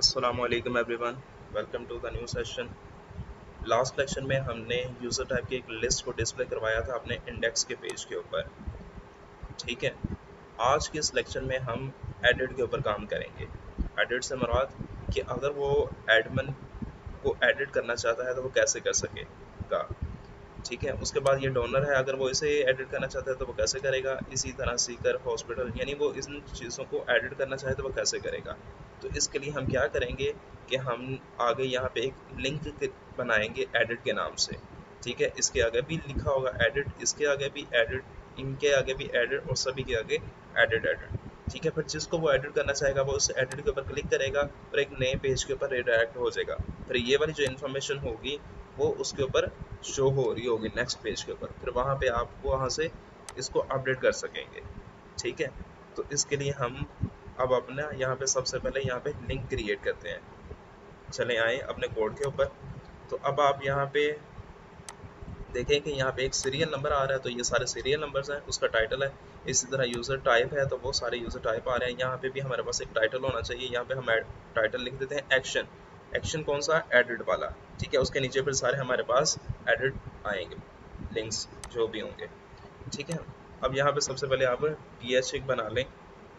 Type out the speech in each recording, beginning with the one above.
Assalamualaikum everyone, welcome to the new session। Last lecture में हमने user type की एक लिस्ट को डिस्प्ले करवाया था अपने इंडेक्स के पेज के ऊपर। ठीक है, आज के इस लेक्चर में हम एडिट के ऊपर काम करेंगे। एडिट से मुराद कि अगर वो एडमिन को एडिट करना चाहता है तो वो कैसे कर सकेगा। ठीक है, उसके बाद ये डोनर है, अगर वो इसे एडिट करना चाहता है तो वो कैसे करेगा। इसी तरह सीकर, हॉस्पिटल, यानी वो इन चीज़ों को एडिट करना चाहे तो वो कैसे करेगा। तो इसके लिए हम क्या करेंगे कि हम आगे यहाँ पे एक लिंक बनाएंगे एडिट के नाम से। ठीक है, इसके आगे भी लिखा होगा एडिट, इसके आगे भी एडिट, इनके आगे भी एडिट और सभी के आगे एडिट एडिट। ठीक है, फिर जिसको वो एडिट करना चाहेगा वो उस एडिट के ऊपर क्लिक करेगा और एक नए पेज के ऊपर रिडायरेक्ट हो जाएगा। फिर ये वाली जो इन्फॉर्मेशन होगी वो उसके ऊपर शो हो रही होगी नेक्स्ट पेज के ऊपर, फिर वहाँ पे आप वहाँ से इसको अपडेट कर सकेंगे। ठीक है, तो इसके लिए हम अब अपना यहाँ पे सबसे पहले यहाँ पे लिंक क्रिएट करते हैं। चले आए अपने कोड के ऊपर। तो अब आप यहाँ पे देखें कि यहाँ पे एक सीरियल नंबर आ रहा है, तो ये सारे सीरियल नंबर्स हैं, उसका टाइटल है। इसी तरह यूज़र टाइप है तो वो सारे यूज़र टाइप आ रहे हैं। यहाँ पे भी हमारे पास एक टाइटल होना चाहिए। यहाँ पे हम टाइटल लिख देते हैं एक्शन। एक्शन कौन सा? एडिट वाला। ठीक है, उसके नीचे फिर सारे हमारे पास एडिट आएंगे, लिंक्स जो भी होंगे। ठीक है, अब यहाँ पे सबसे पहले आप ph एक बना लें।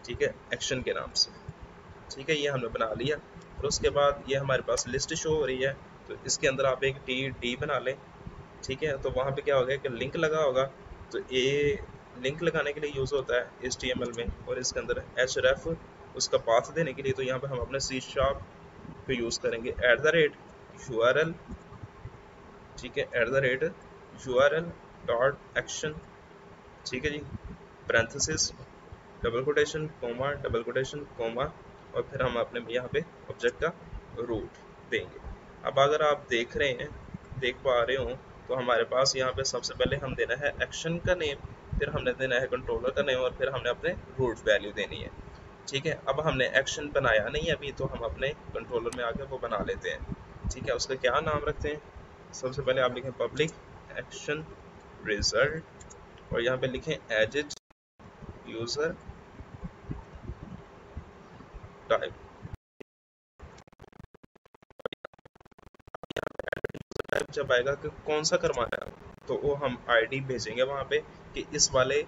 ठीक है, एक्शन के नाम से। ठीक है, ये हमने बना लिया। फिर उसके बाद ये हमारे पास लिस्ट शो हो रही है, तो इसके अंदर आप एक टी बना लें। ठीक है, तो वहाँ पे क्या होगा कि लिंक लगा होगा, तो ये लिंक लगाने के लिए यूज़ होता है HTML में, और इसके अंदर href उसका पाथ देने के लिए, तो यहाँ पे हम अपने C# पे यूज़ करेंगे @URL। ठीक है, @URL डॉट एक्शन। ठीक है जी, parenthesis, double quotation, comma, double quotation, comma, और फिर हम अपने यहाँ पे ऑब्जेक्ट का रूट देंगे। अब अगर आप देख पा रहे हो, तो हमारे पास यहाँ पे सबसे पहले हम देना है एक्शन का नेम, फिर हमने देना है कंट्रोलर का नेम, और फिर हमने अपने रूट वैल्यू देनी है। ठीक है, अब हमने एक्शन बनाया नहीं अभी, तो हम अपने कंट्रोलर में आकर वो बना लेते हैं। ठीक है, उसका क्या नाम रखते हैं? सबसे पहले आप लिखें पब्लिक एक्शन रिजल्ट, और यहाँ पे लिखें एडिट यूजर टाइप। टाइप जब आएगा कि कौन सा करवाना है, तो वो हम आईडी भेजेंगे वहाँ पे कि इस वाले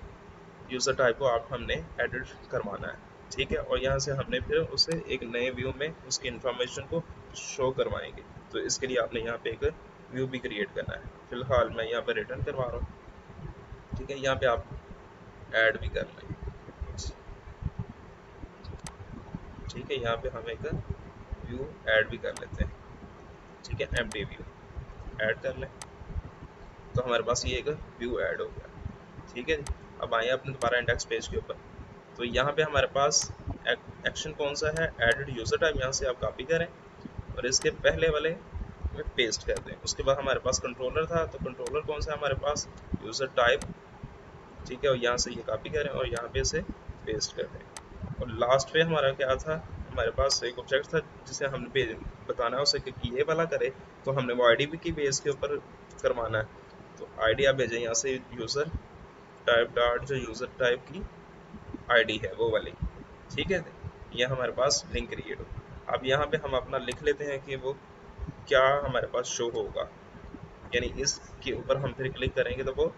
यूज़र टाइप को आप हमने एडिट करवाना है। ठीक है, और यहाँ से हमने फिर उसे एक नए व्यू में उसकी इंफॉर्मेशन को शो करवाएंगे। तो इसके लिए आपने यहाँ पे एक व्यू भी क्रिएट करना है। फिलहाल मैं यहाँ पे रिटर्न करवा रहा हूँ। ठीक है, यहाँ पे आप ऐड भी कर लें। ठीक है, यहाँ पे हम एक व्यू ऐड भी कर लेते हैं। ठीक है, एम्प्टी व्यू ऐड कर लें, तो हमारे पास ये एक व्यू ऐड हो गया। ठीक है, अब आइए अपने दोबारा इंडेक्स पेज के ऊपर। तो यहाँ पे हमारे पास एक्शन कौन सा है? Edit user type. यहाँ से आप कॉपी करें और इसके पहले वाले में पेस्ट कर दें। उसके बाद हमारे पास कंट्रोलर था, तो कंट्रोलर कौन सा है हमारे पास? User type. ठीक है, और यहाँ से ये कॉपी करें और यहाँ पे इसे पेस्ट कर दें। और लास्ट पे हमारा क्या था? हमारे पास एक ऑब्जेक्ट था जिसे हमने बताना है उसे कि ये वाला करे, तो हमने वो आईडी की बेस के ऊपर करवाना है। तो आईडी आप भेजें यहाँ से यूज़र टाइप डॉट जो यूज़र टाइप की आईडी है वो वाली। ठीक है, ये हमारे पास लिंक क्रिएट हो। अब यहाँ पे हम अपना लिख लेते हैं कि वो क्या हमारे पास शो होगा, यानी इसके ऊपर हम फिर क्लिक करेंगे तो वो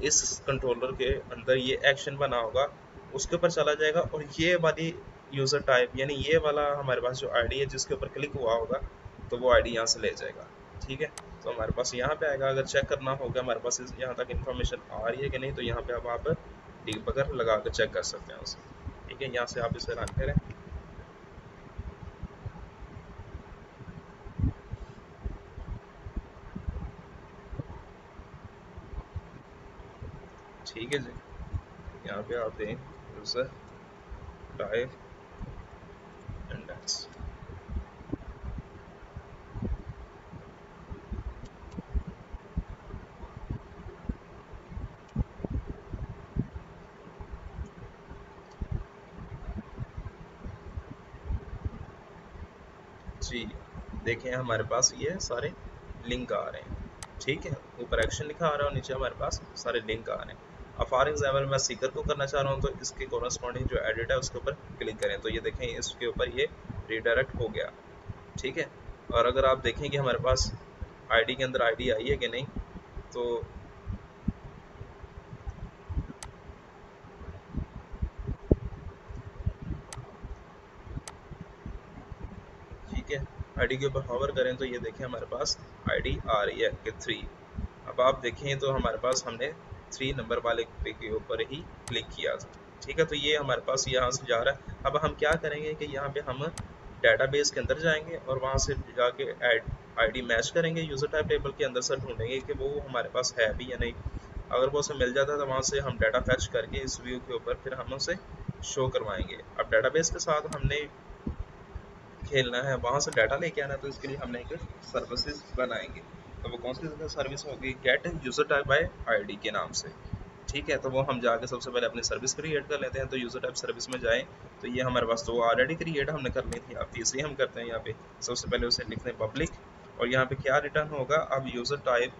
इस कंट्रोलर के अंदर ये एक्शन बना होगा उसके ऊपर चला जाएगा, और ये वाली यूज़र टाइप यानी ये वाला हमारे पास जो आईडी है जिसके ऊपर क्लिक हुआ होगा, तो वो आईडी यहाँ से ले जाएगा। ठीक है, तो हमारे पास यहाँ पे आएगा। अगर चेक करना होगा हमारे पास यहाँ तक इन्फॉर्मेशन आ रही है कि नहीं, तो यहाँ पे अब आप डीबगर लगा कर चेक कर सकते हैं उसे। ठीक है, यहाँ से आप इसे रन करें। ठीक है जी, यहाँ पे आप दें यूज़र टाइप इंडेक्स। जी, देखें हमारे पास ये सारे लिंक आ रहे हैं। ठीक है, ऊपर एक्शन लिखा आ रहा है और नीचे हमारे पास सारे लिंक आ रहे हैं। अब फॉर एग्जाम्पल मैं सीकर को करना चाह रहा हूँ, तो इसके कॉरस्पॉन्डिंग जो एडिट है उसके ऊपर क्लिक करें, तो ये देखें इसके ऊपर ये रीडायरेक्ट हो गया। ठीक है, और अगर आप देखें कि हमारे पास आईडी के अंदर आईडी आई है कि नहीं, तो ठीक है, आईडी के ऊपर हॉवर करें तो ये देखें हमारे पास आईडी आ रही है कि 3। अब आप देखें तो हमारे पास हमने 3 नंबर वाले पे के ऊपर ही क्लिक किया था। ठीक है, तो ये हमारे पास यहाँ से जा रहा है। अब हम क्या करेंगे कि यहाँ पे हम डेटाबेस के अंदर जाएंगे और वहाँ से जाके आईडी मैच करेंगे, यूज़र टाइप टेबल के अंदर से ढूंढेंगे कि वो हमारे पास है भी या नहीं। अगर वो उसे मिल जाता है तो वहाँ से हम डाटा फैच करके इस व्यू के ऊपर फिर हम उसे शो करवाएंगे। अब डेटाबेस के साथ हमने खेलना है, वहाँ से डाटा लेके आना है, तो इसके लिए हमने एक सर्विसेज बनाएंगे। तो वो कौन सी सर्विस होगी? Gate user type bye ID के नाम से। ठीक है, तो वो हम जाके सबसे पहले अपनी सर्विस क्रिएट कर लेते हैं। तो यूज़र टाइप सर्विस में जाएं तो ये हमारे पास तो ऑलरेडी क्रिएट हमने कर ली थी। अब तीसरी हम करते हैं, यहाँ पे सबसे पहले उसे लिखते हैं पब्लिक, और यहाँ पे क्या रिटर्न होगा? अब यूज़र टाइप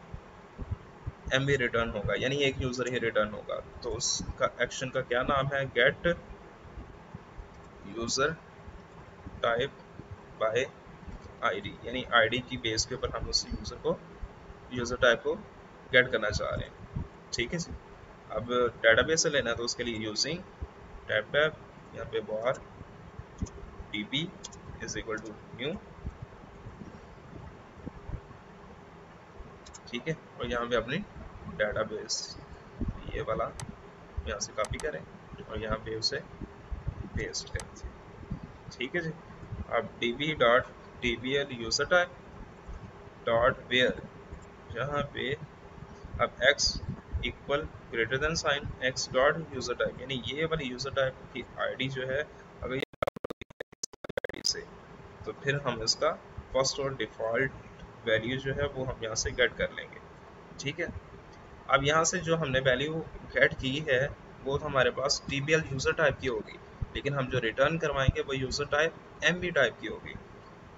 एमवी रिटर्न होगा, यानी एक यूज़र ही रिटर्न होगा। तो उसका एक्शन का क्या नाम है? Gate user type bye ID, यानी आईडी की बेस के ऊपर हम उस यूज़र टाइप को गेट करना चाह रहे हैं। ठीक है जी। अब डेटाबेस से लेना है तो उसके लिए यूजिंग टैब यहाँ पे var db is equal to new. ठीक है, और यहाँ पे अपनी डेटाबेस ये वाला यहाँ से कॉपी करें और यहाँ पे उसे पेस्ट करें। ठीक है जी। अब db dot dbl user type dot where, जहाँ पे अब x equal greater than sign x dot user type, यानी ये वाली यूज़र टाइप की आईडी जो है, अगर ये आईडी से, तो फिर हम इसका फर्स्ट और डिफ़ॉल्ट वैल्यू जो है वो हम यहाँ से गेट कर लेंगे। ठीक है, अब यहाँ से जो हमने वैल्यू गेट की है वो तो हमारे पास TBL यूज़र टाइप की होगी, लेकिन हम जो रिटर्न करवाएंगे वो यूज़र टाइप MB टाइप की होगी।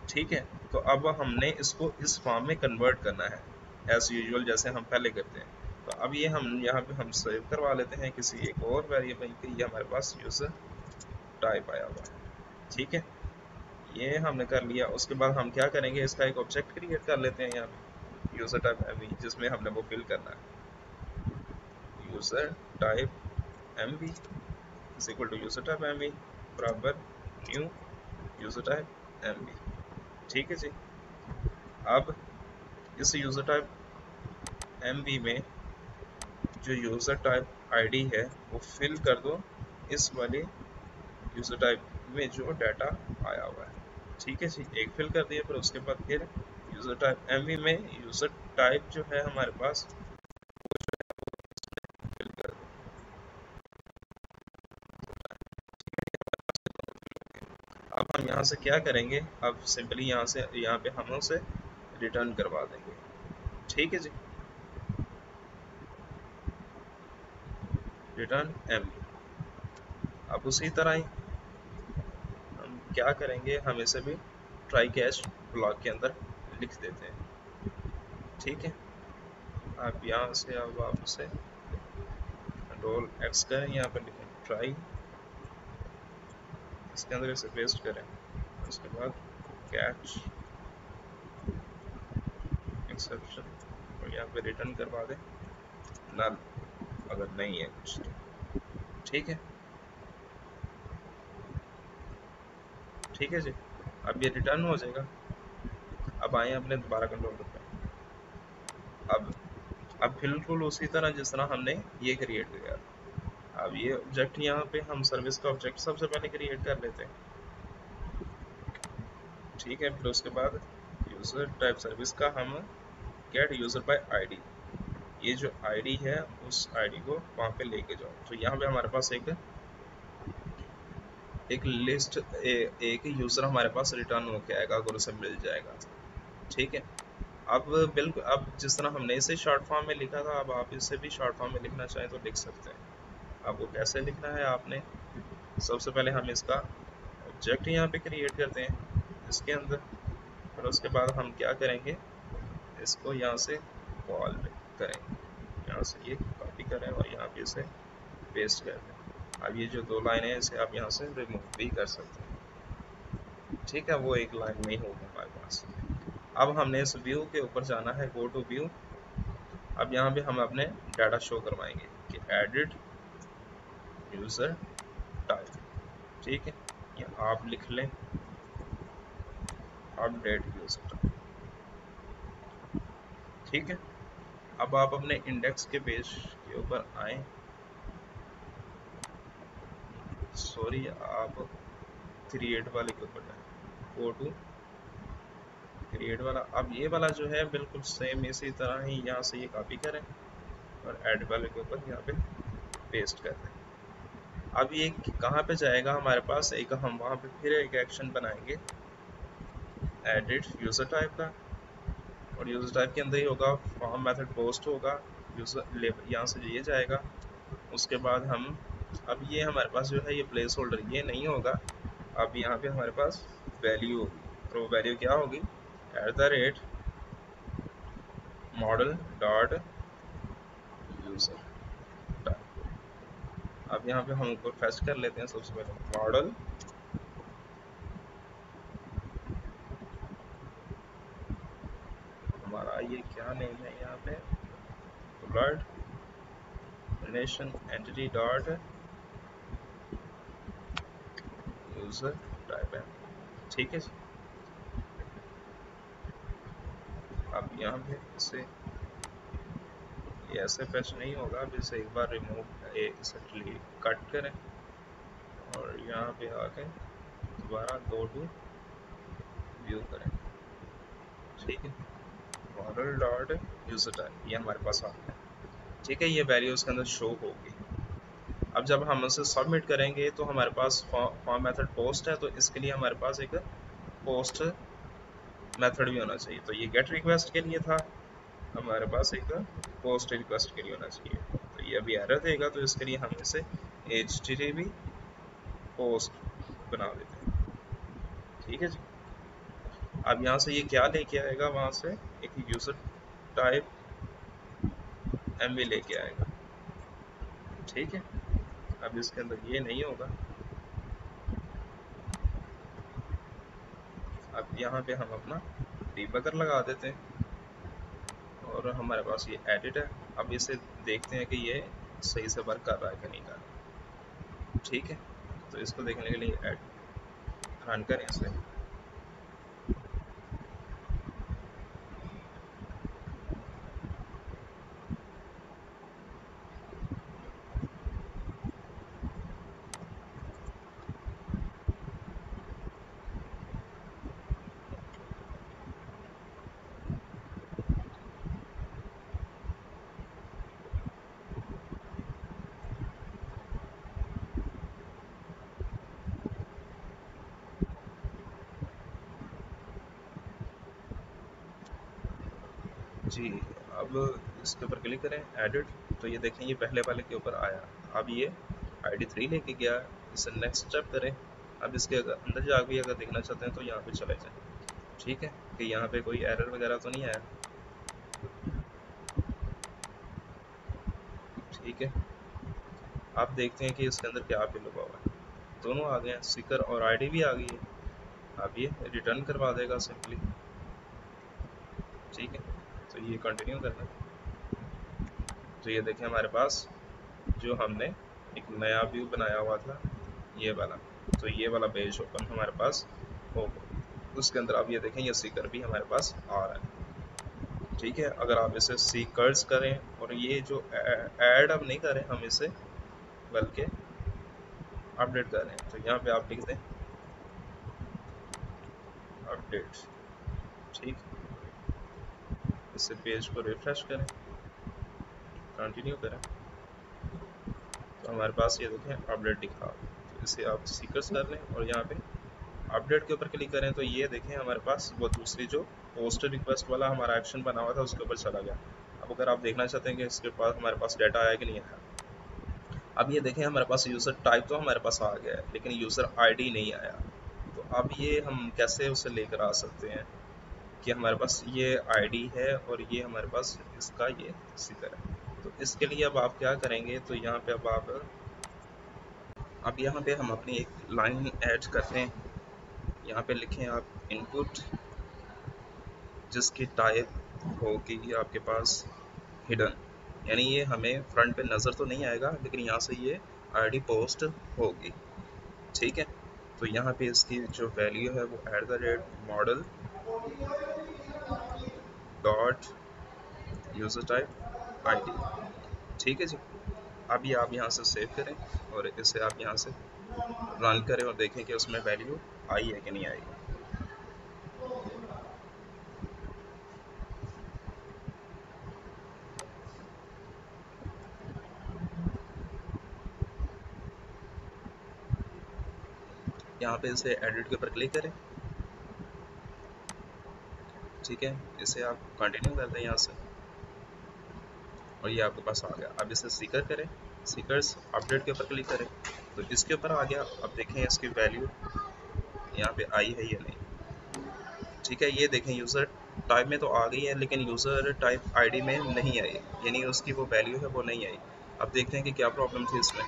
ठीक है, तो अब हमने इसको इस फॉर्म में कन्वर्ट करना है एज यूजुअल, जैसे हम पहले करते हैं। तो अब ये हम यहाँ पे हम सेव करवा लेते हैं किसी एक और वेरिएबल पे, ये हमारे पास यूज़र टाइप आया हुआ है। ठीक है, ये हमने कर लिया। उसके बाद हम क्या करेंगे, इसका एक ऑब्जेक्ट क्रिएट कर लेते हैं यहाँ पे यूज़र टाइप एमवी, जिसमें हमने वो फिल करना है। User type MV is equal to user type MV बराबर न्यू यूज़र टाइप एमवी। ठीक है जी। अब इस यूज़र टाइप एमवी में जो यूज़र टाइप आईडी है वो फिल कर दो इस वाले यूज़र टाइप में जो डाटा आया हुआ है। ठीक है जी, एक फिल कर दिया। फिर उसके बाद फिर यूज़र टाइप एमवी में यूज़र टाइप जो है हमारे पास फिल कर दो। अब हम यहाँ से क्या करेंगे, अब सिंपली यहाँ पे हम उसे रिटर्न करवा देंगे। ठीक है जी, रिटर्न एमवी। अब उसी तरह ही हम क्या करेंगे, हम इसे भी ट्राई कैच ब्लॉक के अंदर लिख देते हैं। ठीक है, आप यहाँ से अब आप उसे कंट्रोल एक्स करें, यहाँ पर लिखें ट्राई, इसके अंदर इसे पेस्ट करें। उसके बाद कैच एक्सेप्शन और यहाँ पे रिटर्न करवा दें नल, अगर नहीं है कुछ तो। ठीक है, ठीक है जी। अब ये रिटर्न हो जाएगा। अब आए अपने दोबारा कंट्रोल पे। अब बिल्कुल उसी तरह जिस तरह हमने ये क्रिएट किया था। अब ये ऑब्जेक्ट यहाँ पे हम सर्विस का ऑब्जेक्ट सबसे पहले क्रिएट कर लेते हैं। ठीक है, फिर उसके बाद यूज़र टाइप सर्विस का हम गेट यूज़र बाय आईडी, ये जो आईडी है उस आईडी को वहाँ पे लेके जाओ। तो यहाँ पे हमारे पास एक लिस्ट एक यूज़र हमारे पास रिटर्न होके आएगा अगर उसे मिल जाएगा। ठीक है, अब बिल्कुल अब जिस तरह हमने इसे शॉर्ट फॉर्म में लिखा था, अब आप इसे भी शॉर्ट फॉर्म में लिखना चाहें तो लिख सकते हैं। आपको कैसे लिखना है, आपने सबसे पहले हम इसका ऑब्जेक्ट यहाँ पे क्रिएट करते हैं इसके अंदर, और उसके बाद हम क्या करेंगे, इसको यहाँ से कॉल करेंगे, यहाँ से ये कॉपी करें और यहाँ पे इसे पेस्ट कर दें। अब ये जो दो लाइन है इसे आप यहाँ से रिमूव भी कर सकते हैं। ठीक है, वो एक लाइन में ही होगा हमारे पास। अब हमने इस व्यू के ऊपर जाना है, गो टू व्यू। अब यहाँ पे हम अपने डाटा शो करवाएंगे कि एडिट यूज़र टाइप, ठीक है, या आप लिख लें अपडेट यूज़र टाइप, ठीक है। अब आप अपने इंडेक्स के पेज के ऊपर आए, सॉरी आप क्रिएट वाले के ऊपर जाए, गो टू क्रिएट वाला। अब ये वाला जो है बिल्कुल सेम इसी तरह ही यहाँ से ये कॉपी करें और ऐड वाले के ऊपर यहाँ पे पेस्ट कर दें। अब ये कहाँ पे जाएगा हमारे पास, एक हम वहाँ पे फिर एक एक्शन बनाएंगे एडिट यूज़र टाइप का, और यूज़र टाइप के अंदर ही होगा फॉर्म मेथड पोस्ट होगा, यूज़र यहाँ से ये जाएगा। उसके बाद हम, अब ये हमारे पास जो है ये प्लेस होल्डर ये नहीं होगा, अब यहाँ पे हमारे पास वैल्यू होगी, और वो वैल्यू क्या होगी, @ मॉडल डॉट यूज़र टाइप। अब यहाँ पे हम ऊपर फेच कर लेते हैं सबसे पहले मॉडल हमारा ये क्या नेम है यहाँ पे, blood nation entity dot user type है, ठीक है जी। अब यहाँ पे इसे ये ऐसे फेच नहीं होगा, अब इसे एक बार रिमूव इसे कट करें और यहाँ पे आके दोबारा गो टू व्यू करें, ठीक है, मॉडल डॉट यूज़र टाइप ये हमारे पास आ गया, ठीक है। ये वैल्यू उसके अंदर शो होगी। अब जब हम उसे सबमिट करेंगे तो हमारे पास फॉर्म मेथड पोस्ट है, तो इसके लिए हमारे पास एक पोस्ट मेथड भी होना चाहिए। तो ये गेट रिक्वेस्ट के लिए था, हमारे पास एक पोस्ट रिक्वेस्ट के लिए होना चाहिए। तो ये अभी एरर देगा, तो इसके लिए हम इसे HTTP पोस्ट बना देते हैं, ठीक है जी। अब यहाँ से ये क्या लेके आएगा, वहाँ से एक यूज़र टाइप MV लेके आएगा, ठीक है। अब इसके अंदर ये नहीं होगा। अब यहाँ पे हम अपना डिबगर लगा देते हैं और हमारे पास ये एडिट है। अब इसे देखते हैं कि ये सही से वर्क कर रहा है कि नहीं कर रहा, ठीक है। तो इसको देखने के लिए रन करें इसे। जी, अब इसके ऊपर क्लिक करें एडिट, तो ये देखें ये पहले वाले के ऊपर आया। अब ये ID3 लेके गया, इसे नेक्स्ट स्टेप करें। अब इसके अंदर जाकर भी अगर देखना चाहते हैं तो यहाँ पे चले जाएं, ठीक है, कि यहाँ पे कोई एरर वगैरह तो नहीं आया, ठीक है। आप देखते हैं कि इसके अंदर क्या फिल हुआ हुआ है, दोनों आ गए हैं, सीकर और ID भी आ गई है। अब ये रिटर्न करवा देगा सिंपली, ठीक है। तो ये कंटिन्यू करना है। तो ये देखें हमारे पास जो हमने एक नया व्यू बनाया हुआ था ये वाला, तो ये वाला पेज ओपन हमारे पास होगा। उसके अंदर आप ये देखें ये सीकर भी हमारे पास आ रहा है, ठीक है। अगर आप इसे सीकर्स करें और ये जो ऐड अब नहीं करें हम इसे, बल्कि अपडेट करें, तो यहाँ पे आप लिख दें अपडेट, ठीक। इसे पेज को रिफ्रेश करें, कंटिन्यू करें, तो हमारे पास ये देखें अपडेट दिखा। तो इसे आप सीकर्स कर लें और यहाँ पे अपडेट के ऊपर क्लिक करें, तो ये देखें हमारे पास वो दूसरी जो पोस्ट रिक्वेस्ट वाला हमारा एक्शन बना हुआ था उसके ऊपर चला गया। अब अगर आप देखना चाहते हैं कि इसके पास हमारे पास डाटा आया कि नहीं आया, अब ये देखें हमारे पास यूज़र टाइप तो हमारे पास आ गया है लेकिन यूज़र ID नहीं आया। तो अब ये हम कैसे उसे लेकर आ सकते हैं कि हमारे पास ये ID है और ये हमारे पास इसका ये जिक्र है। तो इसके लिए अब आप क्या करेंगे, तो यहाँ पे अब यहाँ पे हम अपनी एक लाइन ऐड करते हैं यहाँ पे लिखें आप इनपुट, जिसकी टाइप होगी आपके पास हिडन, यानी ये हमें फ्रंट पे नज़र तो नहीं आएगा, लेकिन यहाँ से ये आईडी पोस्ट होगी। ठीक है, तो यहाँ पे इसकी जो वैल्यू है वो @model dot user type ID. ठीक है जी। अब ये आप यहाँ से सेव करें और इसे आप यहाँ से रन करें और देखें कि उसमें वैल्यू आई है कि नहीं आई। यहाँ पे इसे एडिट के ऊपर क्लिक करें। ठीक है, इसे आप कंटिन्यू कर दें यहाँ से और ये आपके पास आ गया। अब इसे सीकर करें, सीकर्स अपडेट के ऊपर क्लिक करें तो इसके ऊपर आ गया। अब देखें इसकी वैल्यू यहाँ पे आई है या नहीं। ठीक है, ये देखें यूज़र टाइप में तो आ गई है, लेकिन यूज़र टाइप आईडी में नहीं आई, यानी उसकी वो वैल्यू है वो नहीं आई। अब देखते हैं कि क्या प्रॉब्लम थी इसमें।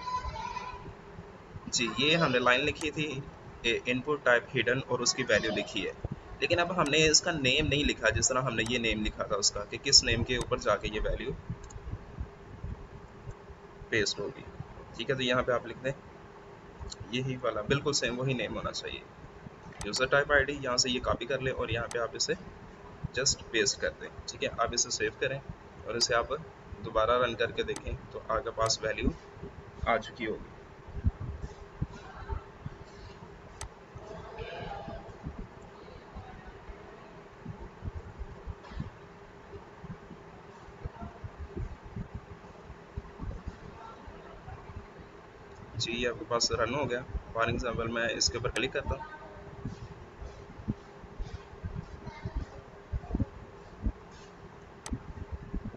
जी, ये हमने लाइन लिखी थी इनपुट टाइप हिडन और उसकी वैल्यू लिखी है, लेकिन अब हमने इसका नेम नहीं लिखा, जिस तरह हमने ये नेम लिखा था उसका कि किस नेम के ऊपर जाके ये वैल्यू पेस्ट होगी। ठीक है, तो यहाँ पे आप लिख दें यही वाला बिल्कुल सेम वही नेम होना चाहिए, यूज़र टाइप आईडी। यहाँ से ये कॉपी कर लें और यहाँ पे आप इसे जस्ट पेस्ट कर दें। ठीक है, आप इसे सेव करें और इसे आप दोबारा रन करके देखें तो आपके पास वैल्यू आ चुकी होगी। जी, ये आपके पास रन हो गया। फॉर एग्जाम्पल मैं इसके ऊपर क्लिक करता हूँ,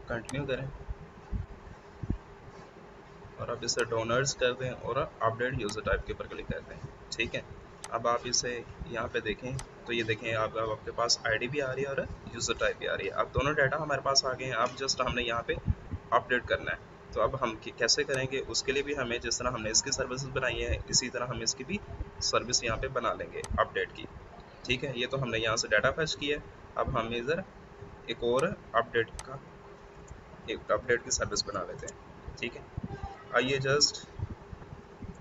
कंटिन्यू करें और आप इसे डोनर्स कर दें और अपडेट यूज़र टाइप के ऊपर क्लिक कर दें। ठीक है, अब आप इसे यहाँ पे देखें तो ये देखें आप आपके पास आईडी भी आ रही है और यूज़र टाइप भी आ रही है। अब दोनों डाटा हमारे पास आ गए हैं। अब जस्ट हमने यहाँ पे अपडेट करना है। तो अब हम कैसे करेंगे, उसके लिए भी हमें जिस तरह हमने इसकी सर्विसेज बनाई है इसी तरह हम इसकी भी सर्विस यहाँ पे बना लेंगे अपडेट की। ठीक है, ये तो हमने यहाँ से डाटा फैच किया है। अब हम इधर एक और एक अपडेट की सर्विस बना लेते हैं। ठीक है, आइए जस्ट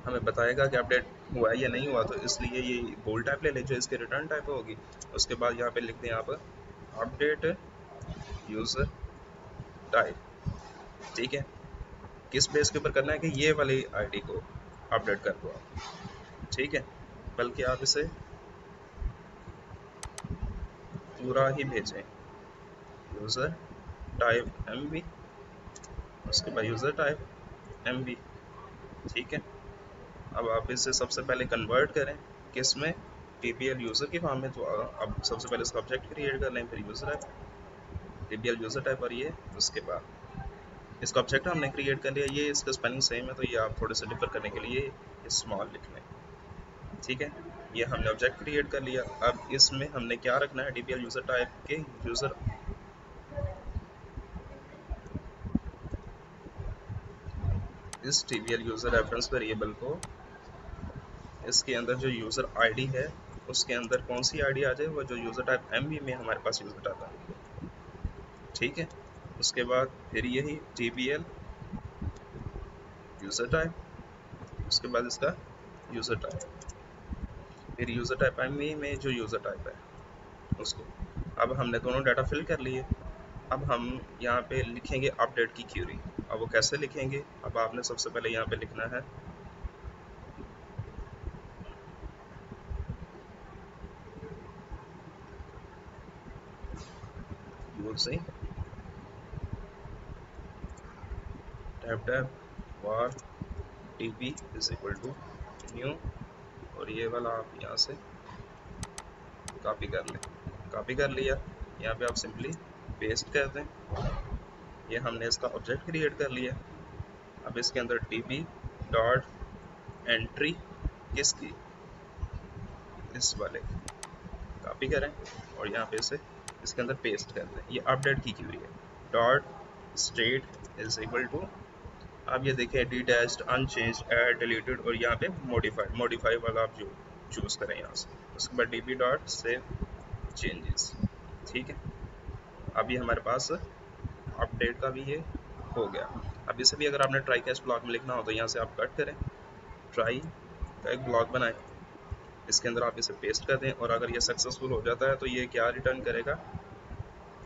हमें बताएगा कि अपडेट हुआ है या नहीं हुआ, तो इसलिए ये बोल्ड टाइप ले लें जो इसके रिटर्न टाइप होगी। उसके बाद यहाँ पे लिख दें आप अपडेट यूज़र टाइप। ठीक है, किस बेस के ऊपर करना है कि ये वाली आईडी को अपडेट कर दो आप। ठीक है, बल्कि आप इसे पूरा ही भेजें, यूज़र टाइप एमबी, उसके बाद यूज़र टाइप एमबी। ठीक है, अब आप इसे सबसे पहले कन्वर्ट करें किस में, टीपीएल यूज़र की फॉर्म में। तो अब सबसे पहले इसका ऑब्जेक्ट क्रिएट कर लें, फिर user type TPL user type और ये उसके बाद इसका ऑब्जेक्ट हमने क्रिएट कर लिया। ये इसका स्पेलिंग सेम है तो ये आप थोड़े से डिफर करने के लिए स्मॉल लिख लें। ठीक है, ये हमने ऑब्जेक्ट क्रिएट कर लिया। अब इसमें हमने क्या रखना है, टीपीएल यूज़र टाइप के यूज़र इस टीपीएल यूज़र रेफरेंस वेरिएबल को इसके अंदर जो यूज़र आईडी है उसके अंदर कौन सी आईडी आ जाए, वो जो यूज़र टाइप एमबी में हमारे पास यूज़र टाइप एमबी है। ठीक है, उसके बाद फिर यही टीपीएल यूज़र टाइप, उसके बाद इसका यूज़र टाइप, फिर यूज़र टाइप एमबी में जो यूज़र टाइप है उसको। अब हमने दोनों डाटा फिल कर लिए। अब हम यहाँ पे लिखेंगे अपडेट की क्यूरी। अब वो कैसे लिखेंगे, अब आपने सबसे पहले यहाँ पे लिखना है using tab var db is equal to new, और ये वाला आप यहाँ से कॉपी कर लें। कॉपी कर लिया, यहाँ पे आप सिंपली पेस्ट कर दें। ये हमने इसका ऑब्जेक्ट क्रिएट कर लिया। अब इसके अंदर db डॉट एंट्री किसकी, इस वाले कॉपी करें और यहाँ पे इसे इसके अंदर पेस्ट कर दें। ये अपडेट की क्यूरी है। Dot state is equal to, अब ये देखें detached unchanged added deleted और यहाँ पे मॉडिफाइड, मॉडिफाई वाला आप जो चूज़ करें यहाँ से। उसके बाद db डॉट सेव चेंजेस। ठीक है, अभी हमारे पास अपडेट का भी ये हो गया। अब इसे भी अगर आपने ट्राई कैच ब्लॉक में लिखना हो तो यहाँ से आप कट करें, ट्राई का एक ब्लॉक बनाएं, इसके अंदर आप इसे पेस्ट कर दें, और अगर ये सक्सेसफुल हो जाता है तो ये क्या रिटर्न करेगा,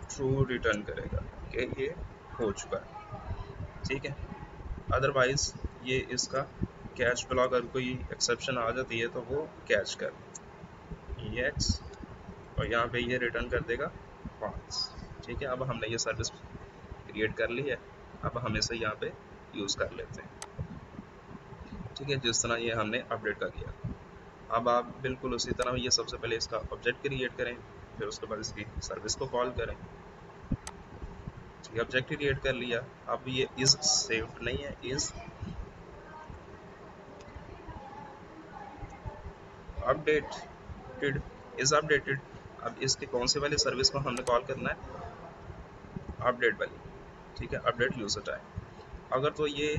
ट्रू रिटर्न करेगा कि ये हो चुका है। ठीक है, अदरवाइज ये इसका कैच ब्लॉक अगर कोई एक्सेप्शन आ जाती है तो वो कैच कर एक्स, और यहाँ पे ये रिटर्न कर देगा फॉल्स। ठीक है, अब हमने ये सर्विस क्रिएट कर ली है, अब हम इसे यहाँ पे यूज़ कर लेते हैं। ठीक है, जिस तरह ये हमने अपडेट का किया। अब आप बिल्कुल उसी तरह ये सबसे पहले इसका ऑब्जेक्ट क्रिएट करें, फिर उसके बाद इसकी सर्विस को कॉल करें। ठीक है, ऑब्जेक्ट क्रिएट कर लिया। अब ये इज सेव्ड नहीं है, इज अपडेटेड, इज अपडेटेड। अब इसके कौन से वाली सर्विस को हमने कॉल करना है, अपडेट वाली। ठीक है, अपडेट यूजर टाइम। अगर तो ये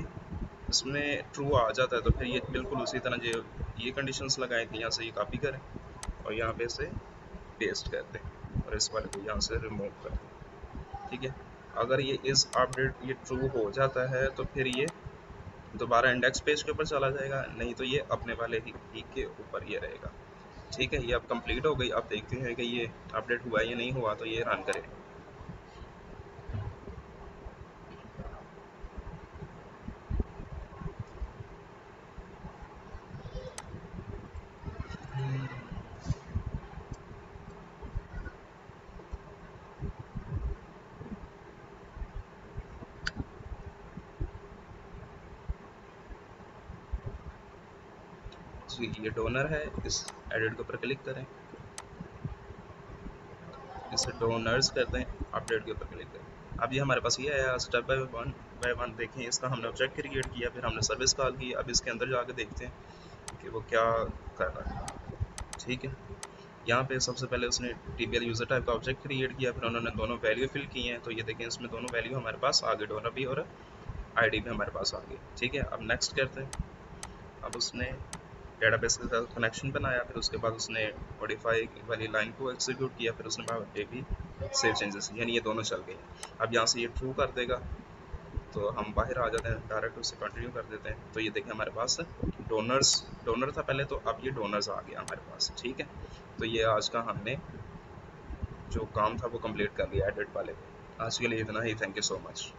इसमें ट्रू आ जाता है तो फिर ये बिल्कुल उसी तरह जो ये कंडीशंस लगाए थे यहाँ से ये कॉपी करें और यहाँ पे से पेस्ट कर दें, और इस वाले को यहाँ से रिमूव कर दें। ठीक है, अगर ये इस अपडेट ये ट्रू हो जाता है तो फिर ये दोबारा इंडेक्स पेज के ऊपर चला जाएगा, नहीं तो ये अपने वाले ही के ऊपर ये रहेगा। ठीक है, ये अब कंप्लीट हो गई। अब देखते हैं कि ये अपडेट हुआ या नहीं हुआ, तो ये रन करें। जी, ये डोनर है, इस एडिट के ऊपर क्लिक करें, इसे डोनर्स करते हैं, अपडेट के ऊपर क्लिक करें। अब ये हमारे पास ये आया, स्टेप बाय वन देखें। इसका हमने ऑब्जेक्ट क्रिएट किया, फिर हमने सर्विस कॉल की। अब इसके अंदर जाके देखते हैं कि वो क्या कर रहा है। ठीक है, यहाँ पे सबसे पहले उसने TBL यूज़र टाइप का ऑब्जेक्ट क्रिएट किया, फिर उन्होंने दोनों वैल्यू फिल की हैं, तो ये देखें इसमें दोनों वैल्यू हमारे पास आ गई, डोनर भी और ID भी हमारे पास आ गई। ठीक है, अब नेक्स्ट करते हैं। अब उसने डेटाबेस के साथ कनेक्शन बनाया, फिर उसके बाद उसने मॉडिफाई वाली लाइन को एग्जीक्यूट किया, फिर उसने बेबी सेव चेंजेस, यानी ये दोनों चल गए। अब यहाँ से ये ट्रू कर देगा तो हम बाहर आ जाते हैं, डायरेक्ट उससे कंटिन्यू कर देते हैं। तो ये देखें हमारे पास डोनर था पहले, तो अब ये डोनर्स आ गया हमारे पास। ठीक है, तो ये आज का हमने जो काम था वो कंप्लीट कर लिया एडिट वाले पे। आज के लिए इतना ही, थैंक यू सो मच।